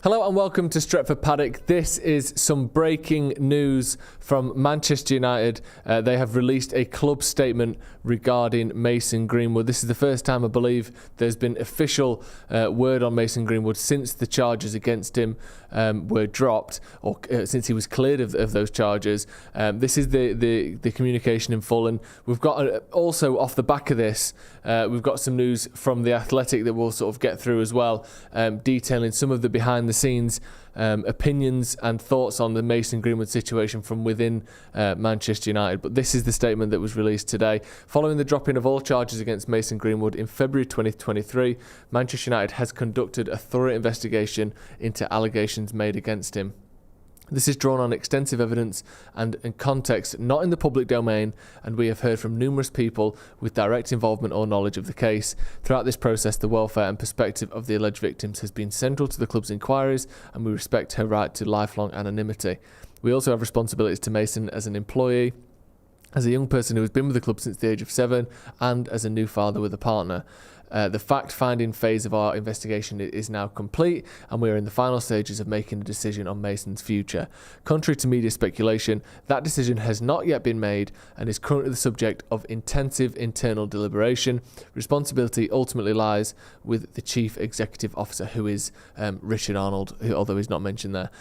Hello and welcome to Stretford Paddock. This is some breaking news from Manchester United. They have released a club statement regarding Mason Greenwood. This is the first time, I believe, there's been official word on Mason Greenwood since the charges against him were dropped, or since he was cleared of those charges. This is the communication in full, and we've got also off the back of this, we've got some news from The Athletic that we'll sort of get through as well, detailing some of the behind-the-scenes opinions and thoughts on the Mason Greenwood situation from within Manchester United. But this is the statement that was released today. Following the dropping of all charges against Mason Greenwood in February 2023, Manchester United has conducted a thorough investigation into allegations made against him. This is drawn on extensive evidence and in context not in the public domain, and we have heard from numerous people with direct involvement or knowledge of the case. Throughout this process, the welfare and perspective of the alleged victims has been central to the club's inquiries, and we respect her right to lifelong anonymity. We also have responsibilities to Mason as an employee, as a young person who has been with the club since the age of 7, and as a new father with a partner. The fact-finding phase of our investigation is now complete, and we are in the final stages of making a decision on Mason's future. Contrary to media speculation, that decision has not yet been made and is currently the subject of intensive internal deliberation. Responsibility ultimately lies with the Chief Executive Officer, who is Richard Arnold, although he's not mentioned there.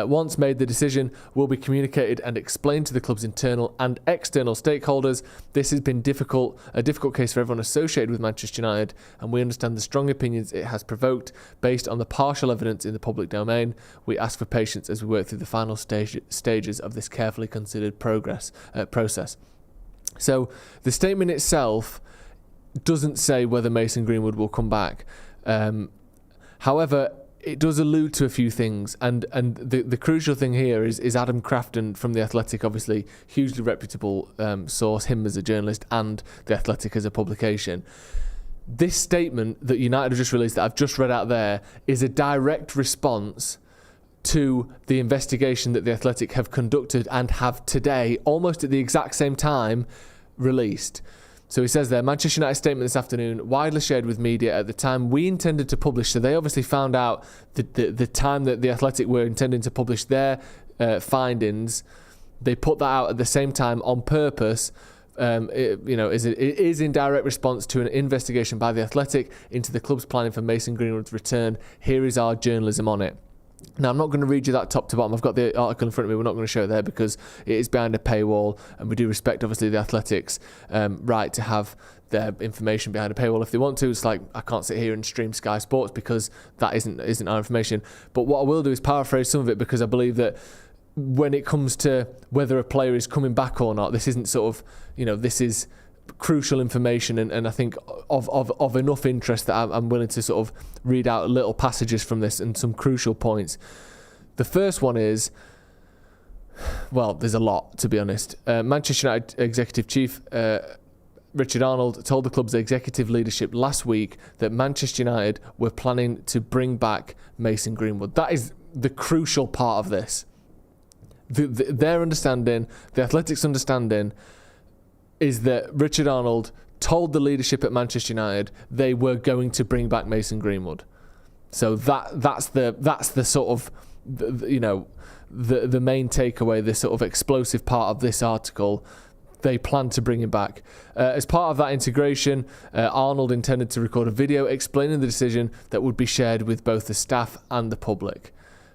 Once made, the decision will be communicated and explained to the club's internal and external stakeholders. This has been a difficult case for everyone associated with Manchester United, and we understand the strong opinions it has provoked based on the partial evidence in the public domain. We ask for patience as we work through the final stages of this carefully considered process. So the statement itself doesn't say whether Mason Greenwood will come back. However, it does allude to a few things, and the crucial thing here is Adam Crafton from The Athletic, obviously hugely reputable source, him as a journalist and The Athletic as a publication. This statement that United have just released, that I've just read out there, is a direct response to the investigation that The Athletic have conducted and have today, almost at the exact same time, released. So he says there, Manchester United statement this afternoon, widely shared with media at the time we intended to publish. So they obviously found out the time that The Athletic were intending to publish their findings. They put that out at the same time on purpose. It is in direct response to an investigation by The Athletic into the club's planning for Mason Greenwood's return. Here is our journalism on it. Now, I'm not going to read you that top to bottom. I've got the article in front of me. We're not going to show it there because it is behind a paywall, and we do respect, obviously, The Athletic's right to have their information behind a paywall if they want to. It's like, I can't sit here and stream Sky Sports because that isn't our information. But what I will do is paraphrase some of it, because I believe that when it comes to whether a player is coming back or not, this isn't sort of, this is crucial information, and I think of enough interest that I'm willing to sort of read out little passages from this and some crucial points. The first one is, well, there's a lot, to be honest. Manchester United Executive Chief Richard Arnold told the club's executive leadership last week that Manchester United were planning to bring back Mason Greenwood. That is the crucial part of this. Their understanding, The Athletic's understanding, is that Richard Arnold told the leadership at Manchester United they were going to bring back Mason Greenwood. So that's the sort of the main takeaway, this sort of explosive part of this article. They plan to bring him back. As part of that integration, Arnold intended to record a video explaining the decision that would be shared with both the staff and the public.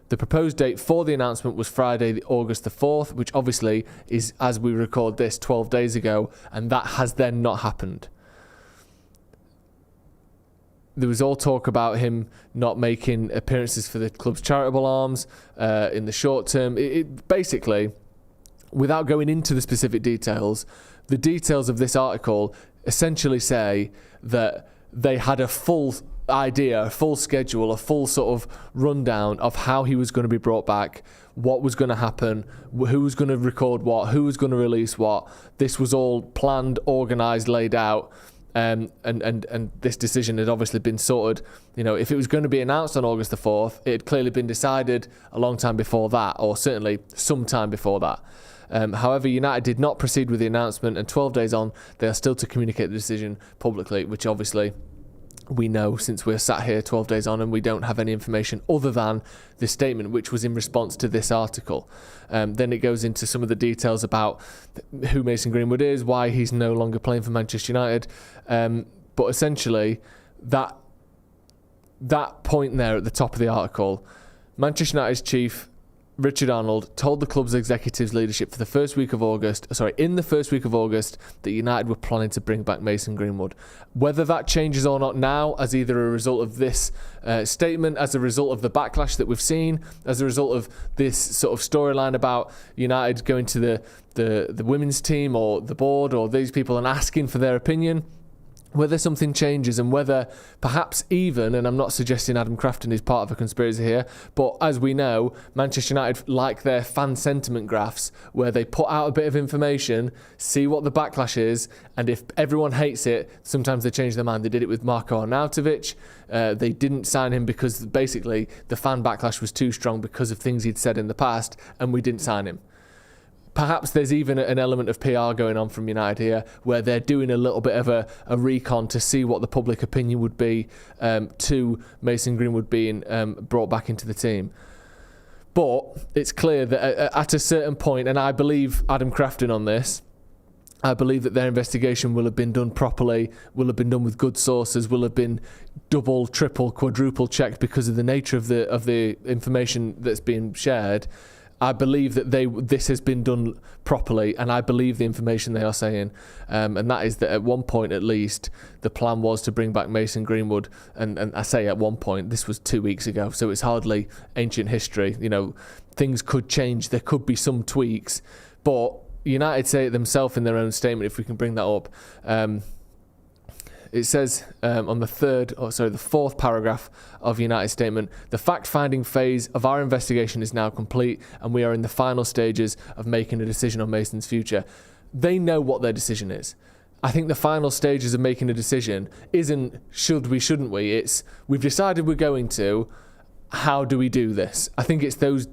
The proposed date for the announcement was Friday, August the 4th, which obviously is, as we record this, 12 days ago, and that has then not happened. There was all talk about him not making appearances for the club's charitable arms in the short term. It basically, without going into the specific details, the details of this article essentially say that they had a full idea, a full schedule, a full sort of rundown of how he was going to be brought back, what was going to happen, who was going to record what, who was going to release what. This was all planned, organised, laid out, and this decision had obviously been sorted. If it was going to be announced on August the 4th, it had clearly been decided a long time before that, or certainly some time before that. However, United did not proceed with the announcement, and 12 days on, they are still to communicate the decision publicly, which obviously we know since we're sat here 12 days on and we don't have any information other than this statement, which was in response to this article. Then it goes into some of the details about who Mason Greenwood is, why he's no longer playing for Manchester United. But essentially, that point there at the top of the article, Manchester United's chief Richard Arnold told the club's executives leadership in the first week of August that United were planning to bring back Mason Greenwood. Whether that changes or not now, as either a result of this statement, as a result of the backlash that we've seen, as a result of this sort of storyline about United going to the women's team or the board or these people and asking for their opinion, whether something changes and whether perhaps even, and I'm not suggesting Adam Crafton is part of a conspiracy here, but as we know, Manchester United like their fan sentiment graphs where they put out a bit of information, see what the backlash is, and if everyone hates it, sometimes they change their mind. They did it with Marko Arnautovic. They didn't sign him because basically the fan backlash was too strong because of things he'd said in the past, and we didn't sign him. Perhaps there's even an element of PR going on from United here where they're doing a little bit of a recon to see what the public opinion would be to Mason Greenwood being brought back into the team. But it's clear that at a certain point, and I believe Adam Crafton on this, I believe that their investigation will have been done properly, will have been done with good sources, will have been double, triple, quadruple checked because of the nature of the information that's being shared. I believe that this has been done properly, and I believe the information they are saying, and that is that at one point at least the plan was to bring back Mason Greenwood, and I say at one point, this was 2 weeks ago, so it's hardly ancient history. You know, things could change, there could be some tweaks, but United say it themselves in their own statement, if we can bring that up. It says on the fourth paragraph of United's statement, the fact-finding phase of our investigation is now complete and we are in the final stages of making a decision on Mason's future. They know what their decision is. I think the final stages of making a decision isn't should we, shouldn't we? It's we've decided we're going to, how do we do this? I think it's those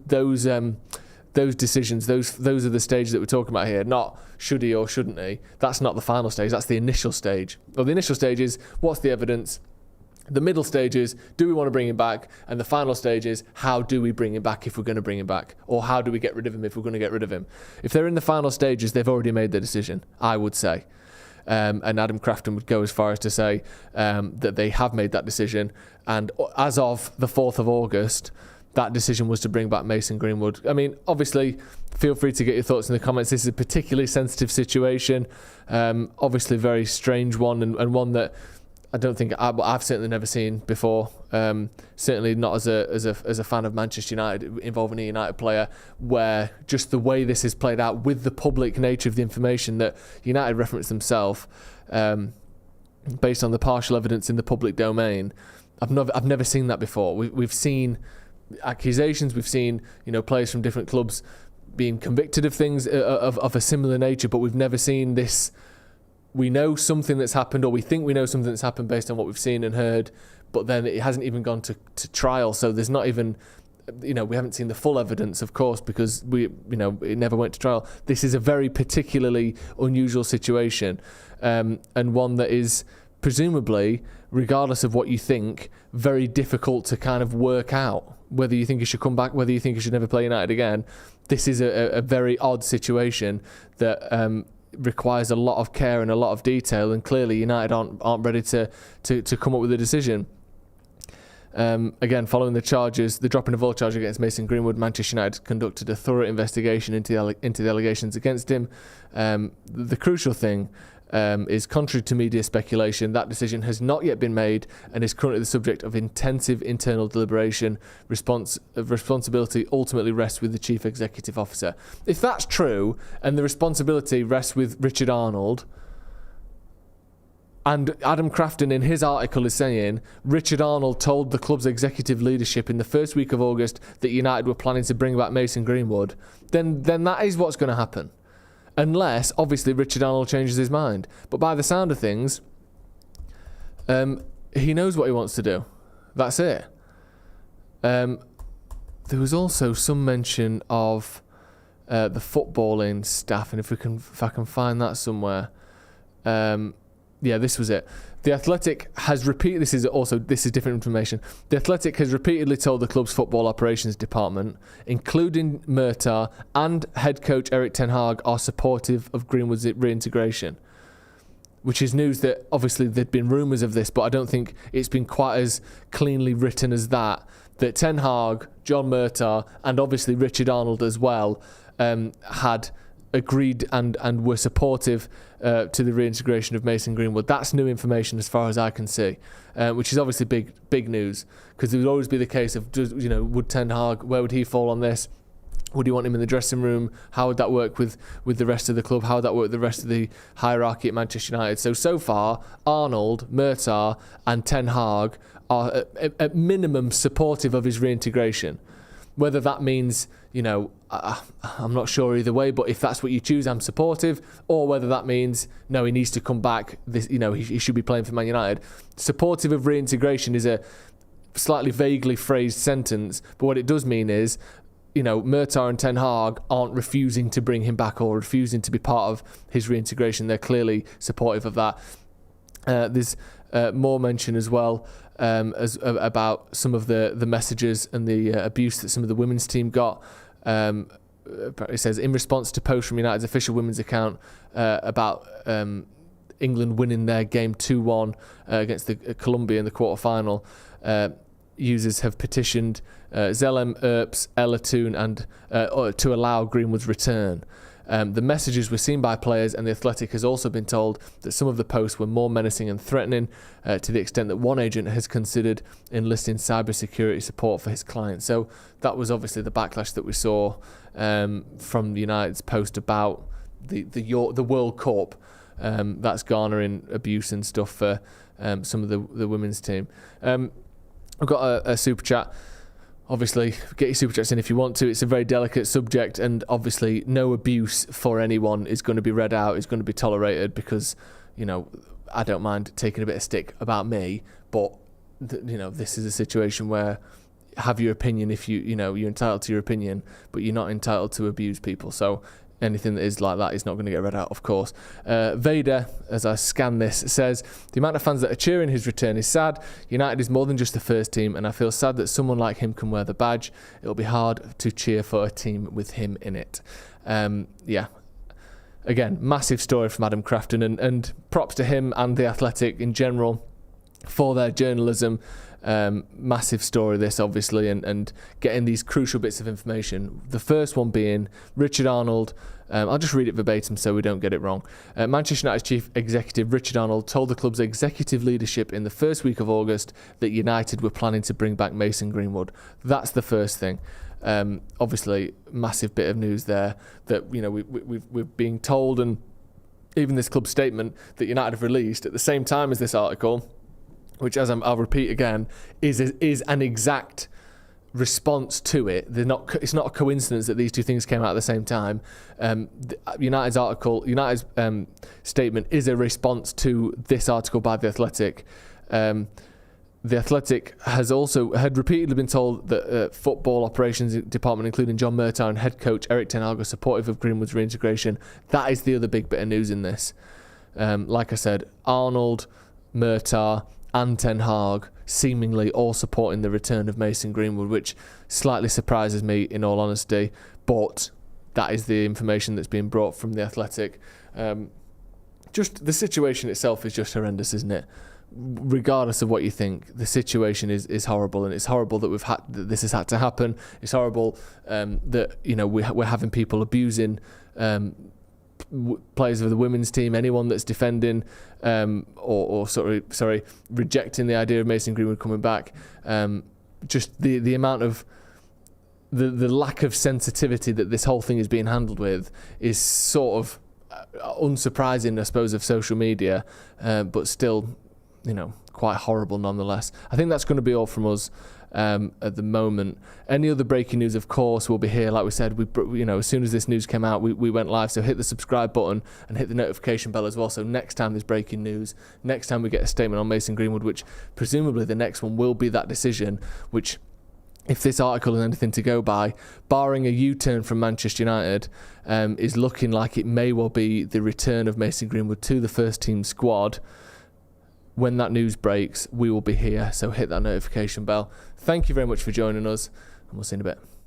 decisions, those are the stages that we're talking about here, not should he or shouldn't he. That's not the final stage, that's the initial stage. Well, the initial stage is, what's the evidence? The middle stage is, do we want to bring him back? And the final stage is, how do we bring him back if we're going to bring him back? Or how do we get rid of him if we're going to get rid of him? If they're in the final stages, they've already made their decision, I would say. And Adam Crafton would go as far as to say that they have made that decision. And as of the 4th of August, that decision was to bring back Mason Greenwood. I mean, obviously, feel free to get your thoughts in the comments. This is a particularly sensitive situation, obviously a very strange one, and one that I don't think I've certainly never seen before. Certainly not as a fan of Manchester United involving a United player, where just the way this is played out with the public nature of the information that United referenced themselves, based on the partial evidence in the public domain. I've never seen that before. We've seen accusations, we've seen players from different clubs being convicted of things of a similar nature, but we've never seen this. We know something that's happened, or we think we know something that's happened based on what we've seen and heard, but then it hasn't even gone to trial, so there's not even we haven't seen the full evidence, of course, because it never went to trial. This is a very particularly unusual situation, and one that is presumably, regardless of what you think, very difficult to kind of work out. Whether you think he should come back, whether you think he should never play United again, this is a very odd situation that requires a lot of care and a lot of detail, and clearly United aren't ready to come up with a decision. Again, following the charges, the dropping of all charges against Mason Greenwood, Manchester United conducted a thorough investigation into the allegations against him. The crucial thing is, contrary to media speculation, that decision has not yet been made and is currently the subject of intensive internal deliberation. Responsibility ultimately rests with the chief executive officer. If that's true, and the responsibility rests with Richard Arnold, and Adam Crafton in his article is saying Richard Arnold told the club's executive leadership in the first week of August that United were planning to bring back Mason Greenwood, then that is what's going to happen. Unless, obviously, Richard Arnold changes his mind. But by the sound of things, he knows what he wants to do. That's it. There was also some mention of the footballing staff, and if I can find that somewhere, Yeah, this was it. The Athletic has repeated. This is different information. The Athletic has repeatedly told the club's football operations department, including Murtagh and head coach Erik ten Hag, are supportive of Greenwood's reintegration. Which is news that obviously there'd been rumours of this, but I don't think it's been quite as cleanly written as that. That Ten Hag, John Murtagh, and obviously Richard Arnold as well had agreed and were supportive to the reintegration of Mason Greenwood. That's new information as far as I can see, which is obviously big news, because there would always be the case of, would Ten Hag, where would he fall on this? Would you want him in the dressing room? How would that work with the rest of the club? How would that work with the rest of the hierarchy at Manchester United? So far, Arnold, Murtagh and Ten Hag are at minimum supportive of his reintegration. Whether that means, I'm not sure either way, but if that's what you choose, I'm supportive. Or whether that means, no, he needs to come back, he should be playing for Man United. Supportive of reintegration is a slightly vaguely phrased sentence, but what it does mean is, Murtagh and Ten Hag aren't refusing to bring him back or refusing to be part of his reintegration. They're clearly supportive of that. There's more mention as well about some of the messages and the abuse that some of the women's team got. It says, in response to posts from United's official women's account about England winning their game 2-1 against the Colombia in the quarter-final, users have petitioned Zelem, Earps, Ella Toon and to allow Greenwood's return. The messages were seen by players, and the Athletic has also been told that some of the posts were more menacing and threatening, to the extent that one agent has considered enlisting cybersecurity support for his client. So that was obviously the backlash that we saw from United's post about the World Cup. That's garnering abuse and stuff for some of the women's team. I've got a super chat. Obviously, get your super chats in if you want to. It's a very delicate subject, and obviously no abuse for anyone is going to be read out, is going to be tolerated, because, I don't mind taking a bit of stick about me, but, this is a situation where have your opinion if you're entitled to your opinion, but you're not entitled to abuse people. So anything that is like that is not going to get read out, of course. Vader, as I scan this, says, the amount of fans that are cheering his return is sad. United is more than just the first team, and I feel sad that someone like him can wear the badge. It'll be hard to cheer for a team with him in it. Again, massive story from Adam Crafton, and props to him and the Athletic in general for their journalism. Massive story this, obviously, and getting these crucial bits of information. The first one being Richard Arnold. I'll just read it verbatim so we don't get it wrong. Manchester United's chief executive Richard Arnold told the club's executive leadership in the first week of August that United were planning to bring back Mason Greenwood. That's the first thing. Obviously, massive bit of news there that we're being told, and even this club statement that United have released at the same time as this article, which, as I'll repeat again, is an exact response to it. It's not a coincidence that these two things came out at the same time. United's statement is a response to this article by The Athletic. The Athletic had repeatedly been told that football operations department, including John Murtagh and head coach Erik ten Hag, are supportive of Greenwood's reintegration. That is the other big bit of news in this. Like I said, Arnold, Murtagh and Ten Hag seemingly all supporting the return of Mason Greenwood, which slightly surprises me, in all honesty, but that is the information that's being brought from The Athletic. Just the situation itself is just horrendous, isn't it? Regardless of what you think, the situation is horrible, and it's horrible that that this has had to happen. It's horrible that we're having people abusing players of the women's team, anyone that's defending rejecting the idea of Mason Greenwood coming back. Just the amount of the lack of sensitivity that this whole thing is being handled with is sort of unsurprising, I suppose, of social media, but still, quite horrible nonetheless. I think that's going to be all from us at the moment. Any other breaking news, of course, will be here. Like we said, as soon as this news came out, we went live. So hit the subscribe button and hit the notification bell as well. So next time there's breaking news, next time we get a statement on Mason Greenwood, which presumably the next one will be that decision, which if this article is anything to go by, barring a U-turn from Manchester United, is looking like it may well be the return of Mason Greenwood to the first team squad. When that news breaks, we will be here, so hit that notification bell. Thank you very much for joining us, and we'll see you in a bit.